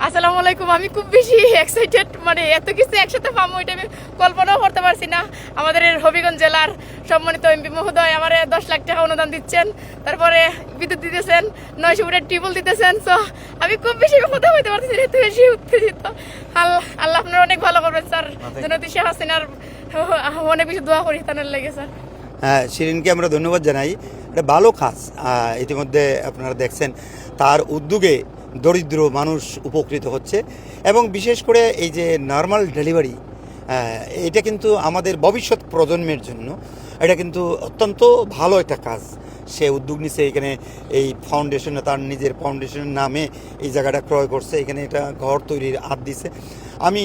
আসসালামু আলাইকুম। আমি খুব বেশি এক্সাইটেড, মানে এত কিছু একসাথে পাবো এটা আমি কল্পনাও করতে পারছি না। আমাদের হবিগঞ্জ জেলার সম্মানিত এমপি মহোদয় আমার 10 লাখ টাকা অনুদান দিচ্ছেন, তারপরে বিদ্যুৎ দিতেছেন, 900 ফুটের টিউবওয়েল দিতেছেন। সো আমি খুব বেশি কথা বলতে পারছি না, এত বেশি উত্তেজিত। আল্লাহ আপনারা অনেক ভালো করবেন স্যার। জনতি শেখ হাসিনার অনেক বেশি দোয়া করি তার লেগে স্যার। হ্যাঁ, শিরিনকে আমরা ধন্যবাদ জানাই। এটা ভালো কাজ। ইতিমধ্যে আপনারা দেখছেন তার উদ্যোগে দরিদ্র মানুষ উপকৃত হচ্ছে, এবং বিশেষ করে এই যে নর্মাল ডেলিভারি, এটা কিন্তু আমাদের ভবিষ্যৎ প্রজন্মের জন্য এটা কিন্তু অত্যন্ত ভালো একটা কাজ। সে উদ্যোগ নিছে, এখানে এই ফাউন্ডেশনে তার নিজের ফাউন্ডেশনের নামে এই জায়গাটা ক্রয় করছে, এখানে এটা ঘর তৈরির হাত দিছে। আমি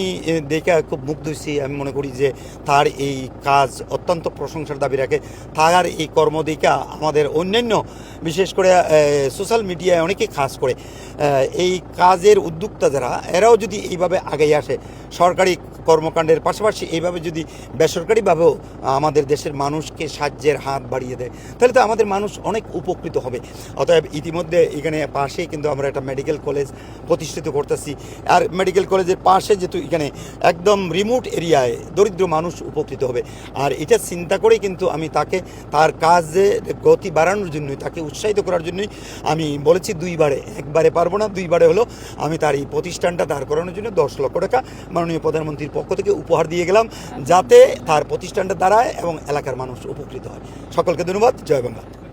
দেখে খুব মুগ্ধ হয়েছি। আমি মনে করি যে তার এই কাজ অত্যন্ত প্রশংসার দাবি রাখে। তার এই কর্মদিকা আমাদের অন্যান্য বিশেষ করে সোশ্যাল মিডিয়ায় অনেকেই কাজ করে, এই কাজের উদ্যোক্তা যারা, এরাও যদি এইভাবে আগে আসে, সরকারি কর্মকাণ্ডের পাশাপাশি এইভাবে যদি বেসরকারিভাবেও আমাদের দেশের মানুষকে সাহায্যের হাত বাড়িয়ে দেয়, তাহলে তো আমাদের মানুষ অনেক উপকৃত হবে। অতএব ইতিমধ্যে এখানে পাশেই কিন্তু আমরা একটা মেডিকেল কলেজ প্রতিষ্ঠিত করতেছি, আর মেডিকেল কলেজের পাশে যেহেতু এখানে একদম রিমোট এরিয়ায় দরিদ্র মানুষ উপকৃত হবে, আর এটা চিন্তা করেই কিন্তু আমি তাকে তার কাজে গতি বাড়ানোর জন্যই, তাকে উৎসাহিত করার জন্যই আমি বলেছি দুইবারে, একবারে পারবো না, দুইবারে হলো আমি তার এই প্রতিষ্ঠানটা দাঁড় করানোর জন্য 10 লক্ষ টাকা মাননীয় প্রধানমন্ত্রীর পক্ষ থেকে উপহার দিয়ে গেলাম, যাতে তার প্রতিষ্ঠানটা দাঁড়ায় এবং এলাকার মানুষ উপকৃত হয়। সকলকে ধন্যবাদ। জয় বাংলা।